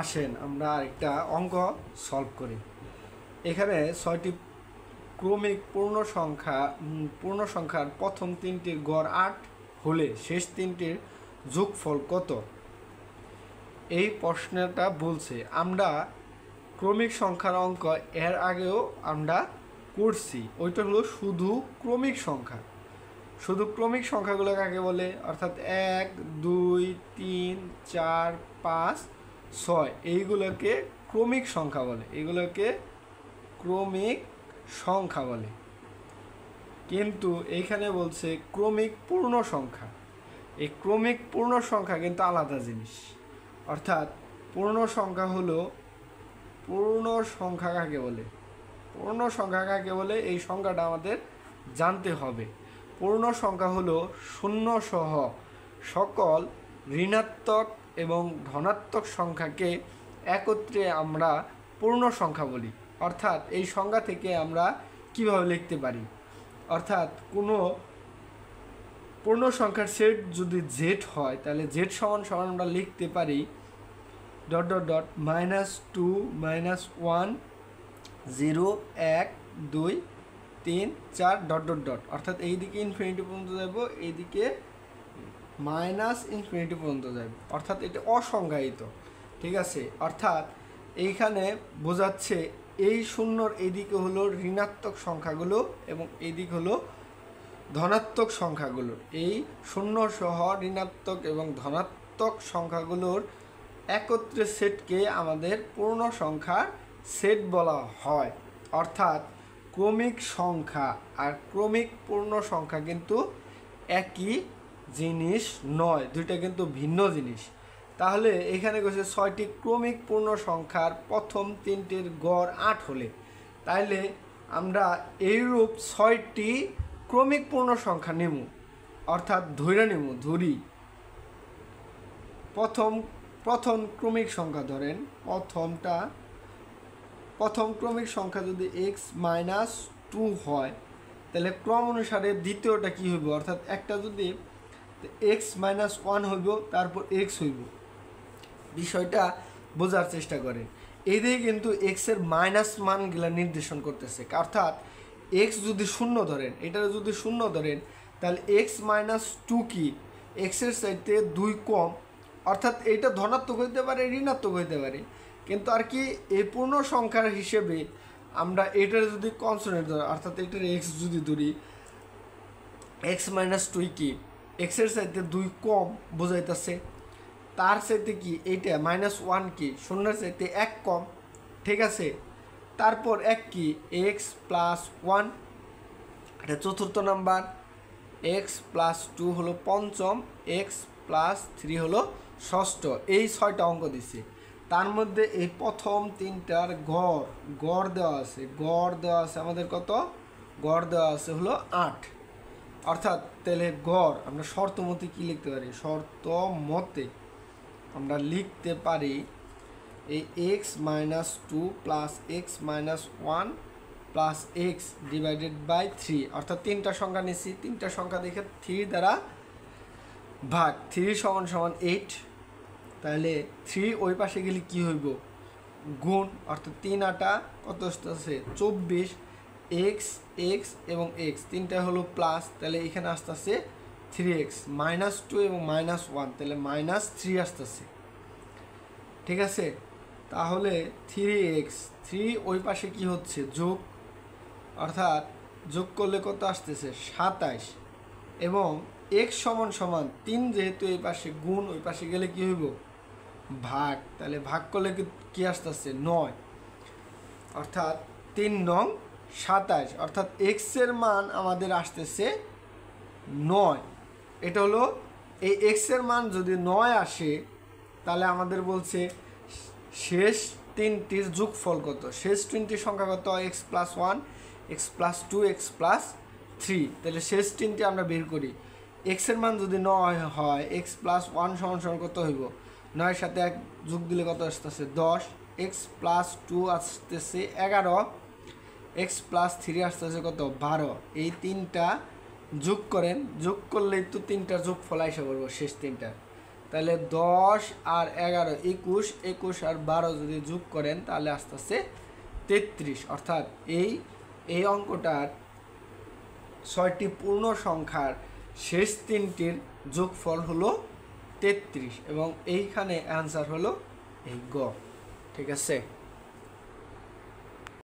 আসেন আমরা আরেকটা অঙ্ক সলভ করি। এখানে 6টি ক্রমিক পূর্ণ সংখ্যার প্রথম 3টির গড় 8 হলে শেষ 3টির যোগফল কত? এই প্রশ্নটা বলছে। আমরা ক্রমিক সংখ্যার অঙ্ক এর আগেও আমরা করছি, ওইটা হলো শুধু ক্রমিক সংখ্যা। শুধু ক্রমিক সংখ্যাগুলো কাকে বলে? অর্থাৎ 1 2 3 4 5 6 এইগুলোকে ক্রমিক সংখ্যা বলে, এগুলোকে ক্রমিক সংখ্যা বলে। কিন্তু এইখানে বলছে ক্রমিক পূর্ণ সংখ্যা। এই ক্রমিক পূর্ণ সংখ্যা কিন্তু আলাদা জিনিস। অর্থাৎ পূর্ণ সংখ্যা হলো, পূর্ণ সংখ্যা কাকে বলে? পূর্ণ সংখ্যা কাকে বলে এই সংখ্যাটা আমাদের জানতে হবে। পূর্ণ সংখ্যা হলো শূন্য সহ সকল ঋণাত্মক এবং ধনাত্মক সংখ্যাকে একত্রে আমরা পূর্ণ সংখ্যা বলি। অর্থাৎ এই সংখ্যা থেকে আমরা কিভাবে লিখতে পারি? অর্থাৎ কোনো পূর্ণ সংখ্যার সেট যদি জেড হয় তাহলে জেড সমান সমান আমরা লিখতে পারি dot dot dot -2 -1 0 1 2 3 4 dot dot dot. অর্থাৎ এইদিকে ইনফিনিটি পর্যন্ত যাব, এইদিকে -ইনফিনিটি পর্যন্ত যাব। অর্থাৎ এটা অসংজ্ঞায়িত, ঠিক আছে? অর্থাৎ এইখানে বোঝাচ্ছে এই শূন্যর এইদিকে হলো ঋণাত্মক সংখ্যাগুলো এবং এইদিক হলো ধনাত্মক সংখ্যাগুলো। এই শূন্য সহ ঋণাত্মক এবং ধনাত্মক সংখ্যাগুলোর একত্রে সেটকে আমাদের পূর্ণ সংখ্যার সেট বলা হয়। অর্থাৎ ক্রমিক সংখ্যা আর ক্রমিক পূর্ণ সংখ্যা কিন্তু একই জিনিস নয়, দুইটা কিন্তু ভিন্ন জিনিস। তাহলে এখানে বলছে 6টি ক্রমিক পূর্ণ সংখ্যার প্রথম 3টির গড় 8 হলে, তাইলে আমরা এইরূপ 6টি ক্রমিক পূর্ণ সংখ্যা নেব। অর্থাৎ ধরে নেব, ধরি প্রথম ক্রমিক সংখ্যা ধরেন, প্রথম ক্রমিক সংখ্যা যদি x-2 হয় তাহলে ক্রম অনুসারে দ্বিতীয়টা কি হইব? অর্থাৎ একটা যদি x-1 হইব, তারপর x হইব। বিষয়টা বোঝার চেষ্টা করেন। এইদিকে কিন্তু x এর মাইনাস মানগুলা নির্দেশন করতেছে। অর্থাৎ x যদি শূন্য ধরেন, এটা যদি শূন্য ধরেন তাহলে x-2 কি? x এর চাইতে 2 কম। অর্থাৎ এইটা ধনাত্মক হইতে পারে, ঋণাত্মক হইতে পারে, কিন্তু আর কি এই পূর্ণ সংখ্যার হিসেবে আমরা এটার যদি কনস্ট্যান্ট ধরি, অর্থাৎ এটার x যদি ধরি, x-2 কি? x এর চাইতে 2 কম বোঝাইতেছে। তার চাইতে কি এইটা -1 কি? শূন্যের চাইতে 1 কম, ঠিক আছে? তারপর 1 কি? x+1, এটা চতুর্থ নাম্বার। x+2 হলো পঞ্চম, x+3 হলো ষষ্ঠ। এই 6টা অঙ্ক দিছে। তার মধ্যে এই প্রথম 3টার গড় দেওয়া আছে। গড় দেওয়া আছে আমাদের কত? গড় দেওয়া আছে হলো 8। অর্থাৎ তাহলে গড় আমরা শর্ত মতে কি লিখতে পারি? শর্ত মতে আমরা লিখতে পারি এই x-2 plus x-1 plus x divided by 3। অর্থাৎ 3টা সংখ্যা নিচ্ছি, 3টা সংখ্যা দেখে 3 দ্বারা ভাগ, 3 সমান সমান 8। তাহলে 3 ওই পাশে গেলে কি হইব? গুণ। অর্থাৎ 3 আটা কত আসতেছে? 24। x এবং x তিনটা হলো প্লাস, তাহলে এখানে আসতেছে 3x, -2 এবং -1, তাহলে -3 আসতেছে, ঠিক আছে? তাহলে 3x, 3 ওই পাশে কি হচ্ছে? যোগ। অর্থাৎ যোগ করলে কত আসতেছে? 27। এবং x সমান সমান 3, যেহেতু এই পাশে গুণ, ওই পাশে গেলে কি হইব? ভাগ। তাহলে ভাগ করলে কি আসতেছে? 9। অর্থাৎ 3 নং 27। অর্থাৎ x এর মান আমাদের আসতেছে 9। এটা হলো এই x এর মান যদি 9 আসে তাহলে আমাদের বলছে শেষ 3টির যোগফল কত? শেষ 3টির সংখ্যা কত? x+1, x+2, x+3। তাহলে শেষ 3টি আমরা বের করি। x এর মান যদি 9 হয়, x+1 সমান সমান কত হইব? 9 সাথে 1 যোগ দিলে কত আসতেছে? 10। x+2 আসতেছে 11, x+3 আসতেছে কত? 12। এই 3টা যোগ করেন, যোগ করলেই তো 3টার যোগফল আইসা পড়বো শেষ 3টার। তাহলে 10 আর 11 21, 21 আর 12 যদি যোগ করেন তাহলে আস্তে আস্তে 33, অর্থাৎ এই অঙ্কটার 6টি পূর্ণ সংখ্যার শেষ 3টির যোগফল হলো 33 এবং এইখানে অ্যান্সার হলো এই গ। ঠিক আছে।